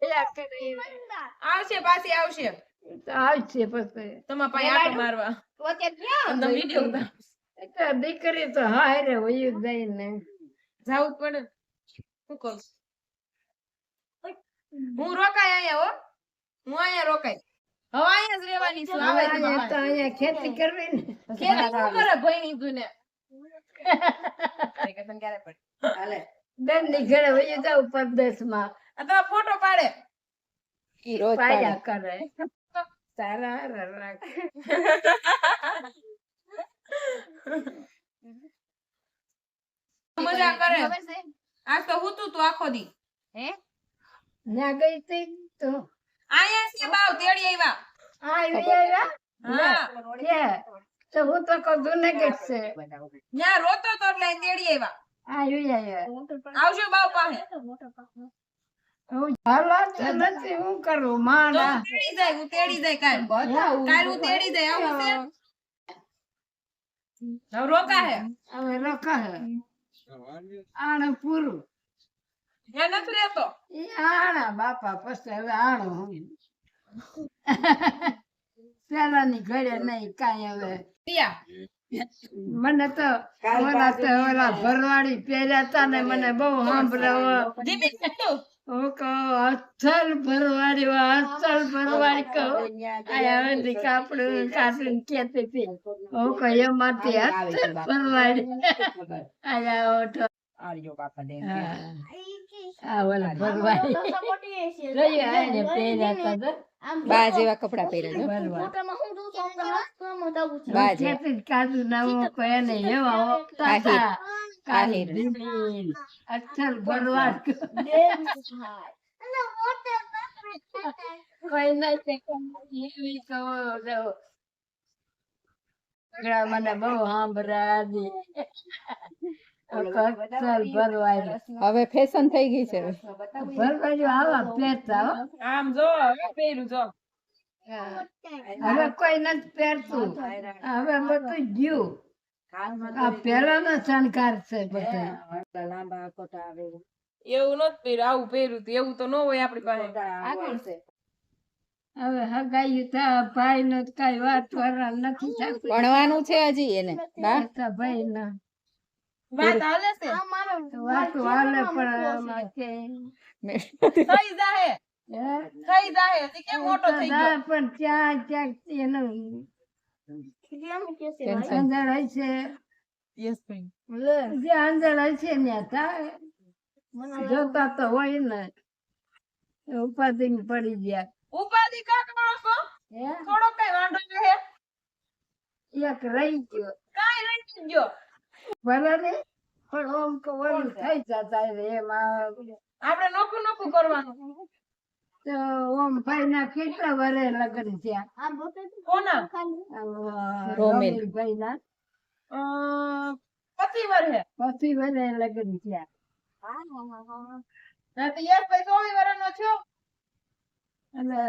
આવશે પાછી આવશે આવશે પછી તમારા પાસે આટો મારવા તમે વિડિયો ઉતારો દીકરી તો હારે વયું જાય ને જાવું જ પડે શું કરું હું રોકાય અહીંયા હો હું અહીંયા રોકાય હવે અહીંયા જ રહેવાની છું આવે તો અહીંયા ખેતી કરવી ને ખેતી શું કરે ભઈની દુને ક્યારે પડે હાલે બેન ની ઘરે વયું જાવ પરદેશમાં આ તો ફોટો પાડે ઈ રોજ પાયા કરે સારા રાખ મજા કરે આજ તો હું તું આખો દી ત્યાં ગઈ તી તો અહીંયા છે બાવ તેડી આવ્યા આવ્યા હા તો હું તો કહું જુનાગઢ છે ત્યાં રોતો તો એટલે તેડી આવ્યા આવજો બાવ પાસે નથી હું કરું માણા હું તેડી જાય કાલ હું તેડી જાય આવું છે હવે રોકા હે હવે રોકા હે આણે પૂરું ત્યાં નથી રહેતો એ આણા બાપા પછી હવે આણો હું પેલાની ઘરે નહીં કાંઈ હવે મને તો ઓલા ભરવાડી પહેર્યા હતા ને મને બહુ સાંભળ્યો અસલ ભરવાડી અસલ ભરવાડી કહું હવે કાપડું કાપડું કેતી હતી હું કહું એમાંથી અસલ ભરવાડી આયા ઓઠો ઓલા ભરવાડી પહેર્યા હતા બા જેવા કપડા પહેર્યા બા જેવા કાજુ નવો કોઈ ને એવા આહિર. અસલ ભરવાડ કોઈ નથી મને બહુ સાંભળાવી અસલ ભરવાડ હવે ફેશન થઈ ગઈ છે ભરવાડ આવા પહેરતા હો. આમ જો હવે પહેર્યું જો હવે કોઈ નથી પહેરતું હવે બધું ગયું આ પેલાનો શણગાર છે બધું એવું નથી પહેર્યું આવું પહેર્યું હતું એવું તો ન હોય આપણી પાસે હવે હગાયું થા ભાઈ નો કઈ વાત કરવા નથી થતું ભણવાનું છે હજી એને બા ભાઈ ના વાત હાલે છે વાત હાલે પણ આમાં કે થઈ જાહે થઈ જાહે તે કેમ મોટો થઈ ગયો પણ ત્યાં ક્યાંક એનું અંજળ હોય છે યસ ભાઈ જે અંજળ હોય છે ત્યાં થાય જોતા તો હોય ને ઉપાધિ પડી ગયા ઉપાધિ કા કરો છો થોડો કઈ વાંધો છે એક રહી ગયો કાઈ રહી ગયો ભલે ને પણ ઓમ તો ઓલું થઈ જતા એમાં આપણે નોખું નોખું કરવાનું તો ઓમ ભાઈ ના કેટલા વરે લગ્ન થયા કોના રોમિલ. ભાઈ ના 25 વર્ષે પછી વરે લગ્ન થયા ના તો યસ ભાઈ 24 વર્ષનો થયો અને